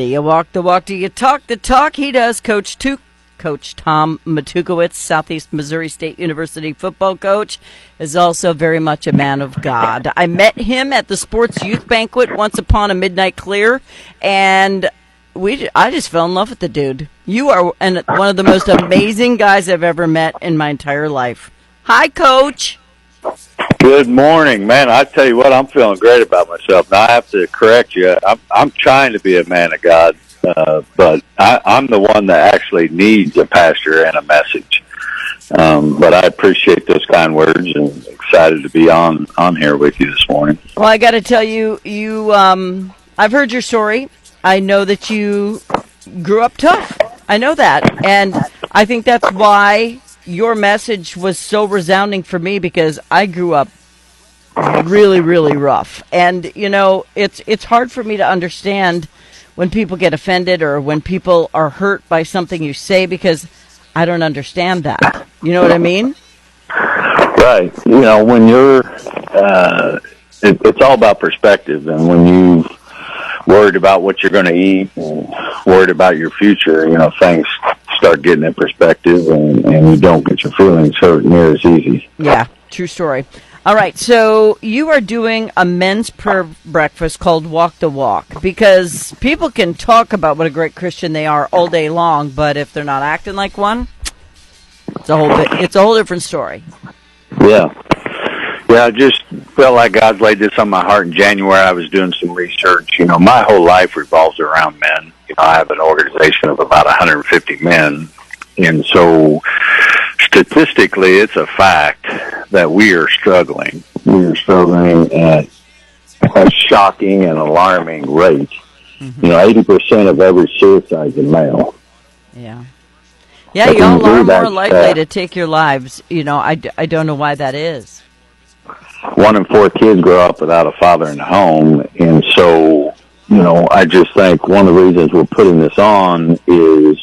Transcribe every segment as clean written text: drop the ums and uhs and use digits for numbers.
Do you walk the walk? Do you talk the talk? He does. Coach Tom Matukowicz, Southeast Missouri State University football coach, is also very much a man of God. I met him at the sports youth banquet once upon a midnight clear, and I just fell in love with the dude. You are one of the most amazing guys I've ever met in my entire life. Hi, Coach. Good morning, man. I tell you what, I'm feeling great about myself. Now I have to correct you. I'm trying to be a man of God, but I'm the one that actually needs a pastor and a message. But I appreciate those kind words and excited to be on here with you this morning. Well, I got to tell you, I've heard your story. I know that you grew up tough. I know that, and I think that's why your message was so resounding for me, because I grew up really, really rough. And, it's hard for me to understand when people get offended or when people are hurt by something you say, because I don't understand that. You know what I mean? Right. When you're, it's all about perspective. And when you worried about what you're going to eat and worried about your future, things start getting in perspective, and you don't get your feelings hurt near as easy. Yeah, true story. All right, so you are doing a men's prayer breakfast called Walk the Walk, because people can talk about what a great Christian they are all day long, but if they're not acting like one, it's a whole different story. Yeah. Yeah, I just felt like God's laid this on my heart in January. I was doing some research. My whole life revolves around men. I have an organization of about 150 men. And so statistically, it's a fact that we are struggling. We are struggling at a shocking and alarming rate. Mm-hmm. 80% of every suicide is a male. Yeah. Yeah, y'all are more likely to take your lives. I don't know why that is. 1 in 4 kids grow up without a father in the home, and so, I just think one of the reasons we're putting this on is,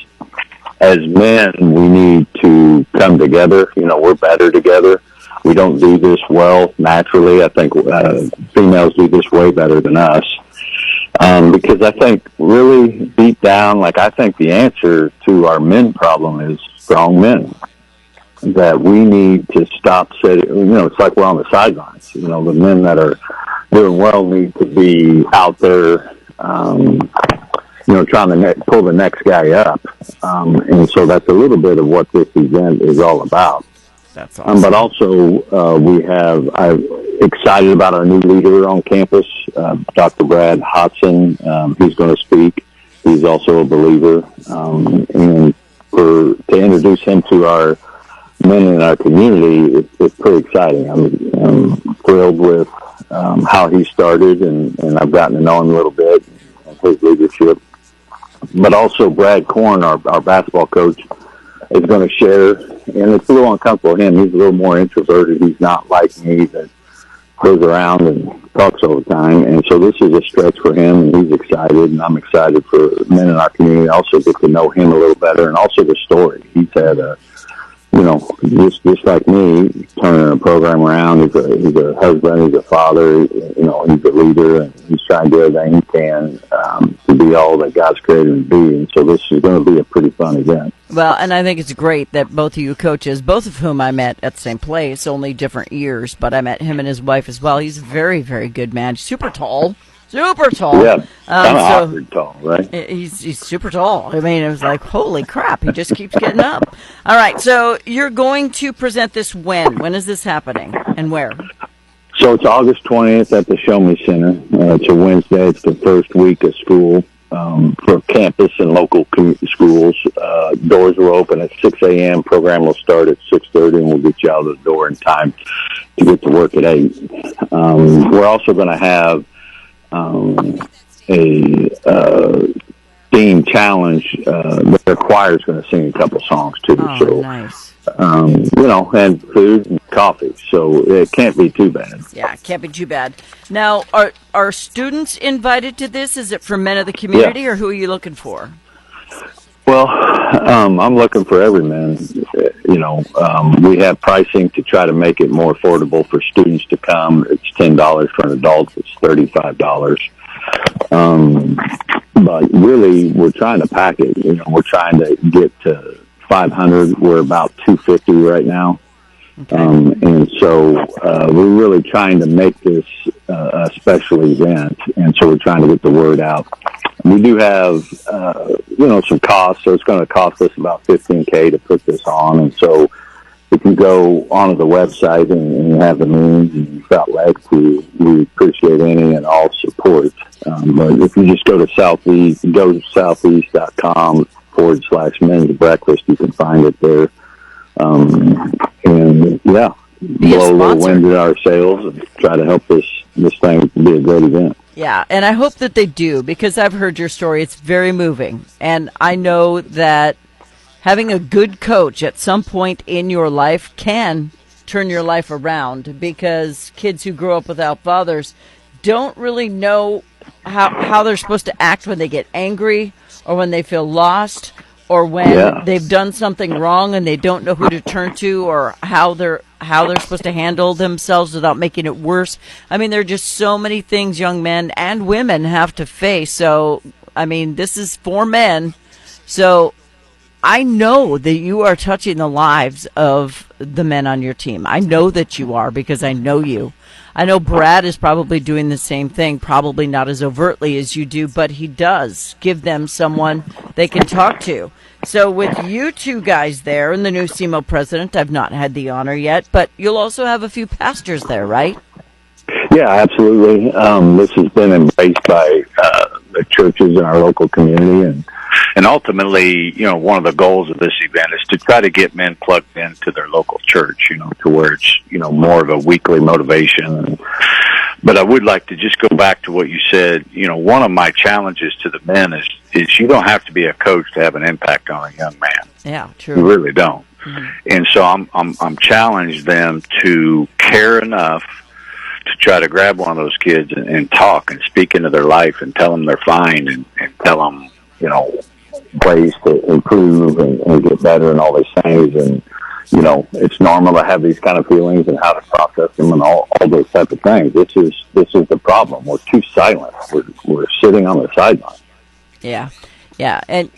as men, we need to come together. We're better together. We don't do this well naturally. I think females do this way better than us, because I think really deep down, I think the answer to our men problem is strong men. That we need to stop setting, it's like we're on the sidelines. The men that are doing well need to be out there, trying to pull the next guy up. And so that's a little bit of what this event is all about. That's awesome. But also, I'm excited about our new leader on campus, Dr. Brad Hodson. He's going to speak. He's also a believer. And to introduce him to our men in our community, it's pretty exciting. I'm thrilled with how he started, and I've gotten to know him a little bit and his leadership. But also Brad Korn, our basketball coach, is going to share, and it's a little uncomfortable for him. He's a little more introverted. He's not like me that goes around and talks all the time. And so this is a stretch for him, and he's excited, and I'm excited for men in our community. I also get to know him a little better, and also the story. He's had just like me, turning a program around. He's a husband, he's a father, he's a leader, and he's trying to do everything he can to be all that God's created him to be. And so this is going to be a pretty fun event. Well, and I think it's great that both of you coaches, both of whom I met at the same place, only different years, but I met him and his wife as well. He's a very, very good man. Super tall. Super tall. Yeah, kind of awkward tall, right? He's super tall. I mean, it was like, holy crap, he just keeps getting up. All right, so you're going to present this when? When is this happening, and where? So it's August 20th at the Show Me Center. It's a Wednesday. It's the first week of school for campus and local schools. Doors will open at 6 a.m. Program will start at 6:30, and we'll get you out of the door in time to get to work at 8. We're also going to have a theme challenge. Their choir is going to sing a couple songs too. Oh, so nice. And food and coffee. So it can't be too bad. Yeah, it can't be too bad. Now, are students invited to this? Is it for men of the community, or who are you looking for? Well, I'm looking for every man. We have pricing to try to make it more affordable for students to come. It's $10 for an adult. It's $35. But really, we're trying to pack it. We're trying to get to 500. We're about 250 right now. Okay. And so we're really trying to make this a special event, and so we're trying to get the word out. We do have, some costs, so it's going to cost us about $15K to put this on, and so if you go onto the website and you have the means and you've got legs, we appreciate any and all support. But if you just go to southeast.com/men's breakfast, you can find it there. And yeah, blow a little wind in our sails and try to help this thing be a great event. Yeah, and I hope that they do, because I've heard your story. It's very moving. And I know that having a good coach at some point in your life can turn your life around, because kids who grow up without fathers don't really know how they're supposed to act when they get angry or when they feel lost or when they've done something wrong and they don't know who to turn to or how they're supposed to handle themselves without making it worse. I mean, there are just so many things young men and women have to face. So, I mean, this is for men. So I know that you are touching the lives of the men on your team. I know that you are, because I know you. I know Brad is probably doing the same thing, probably not as overtly as you do, but he does give them someone they can talk to. So with you two guys there and the new SEMO president, I've not had the honor yet, but you'll also have a few pastors there, right? Yeah, absolutely. This has been embraced by the churches in our local community, and ultimately, one of the goals of this event is to try to get men plugged into their local church, to where it's, more of a weekly motivation. But I would like to just go back to what you said. One of my challenges to the men is you don't have to be a coach to have an impact on a young man. Yeah, true. You really don't. Mm-hmm. And so I'm challenged them to care enough to try to grab one of those kids and talk and speak into their life and tell them they're fine and tell them, ways to improve and get better and all these things. And, it's normal to have these kind of feelings and how to process them and all those type of things. This is the problem. We're too silent. We're sitting on the sideline. Yeah. Yeah. And,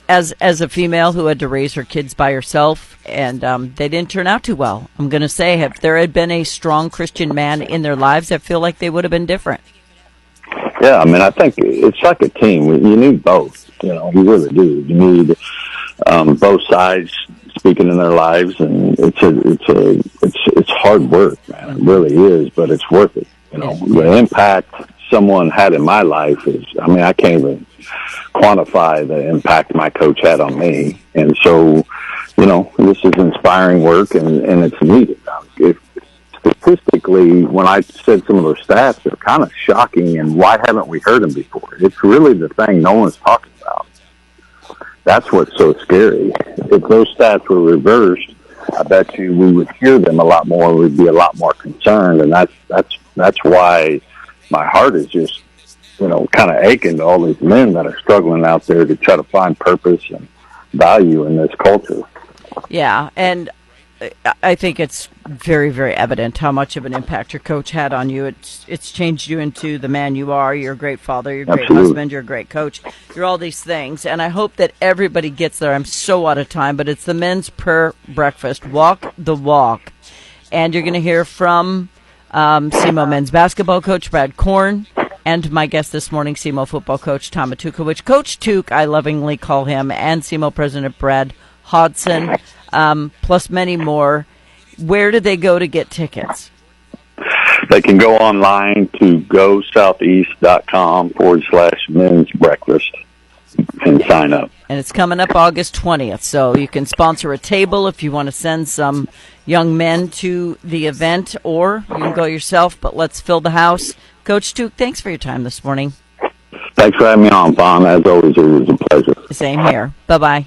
as a female who had to raise her kids by herself, and they didn't turn out too well, I'm going to say, if there had been a strong Christian man in their lives, I feel like they would have been different. Yeah, I mean, I think it's like a team. You need both. You really do. You need both sides speaking in their lives, and it's hard work, man. It really is, but it's worth it. The impact someone had in my life is, I can't even quantify the impact my coach had on me. And so, this is inspiring work, and it's needed. Statistically, when I said some of those stats, they're kind of shocking, and why haven't we heard them before? It's really the thing no one's talking about. That's what's so scary. If those stats were reversed, I bet you we would hear them a lot more. We'd be a lot more concerned, and that's why my heart is just, kind of aching to all these men that are struggling out there to try to find purpose and value in this culture. Yeah, and I think it's very, very evident how much of an impact your coach had on you. It's changed you into the man you are. You're a great father. You're a great husband. You're a great coach. You're all these things. And I hope that everybody gets there. I'm so out of time, but it's the men's prayer breakfast. Walk the walk. And you're going to hear from SEMO men's basketball coach Brad Korn and my guest this morning, SEMO football coach Tom Matukowicz. Coach Took, I lovingly call him, and SEMO president Brad Hodson. Plus many more. Where do they go to get tickets? They can go online to gosoutheast.com/men's breakfast and sign up. And it's coming up August 20th, so you can sponsor a table if you want to send some young men to the event, or you can go yourself, but let's fill the house. Coach Took, thanks for your time this morning. Thanks for having me on, Vaughn. As always, it was a pleasure. Same here. Bye-bye.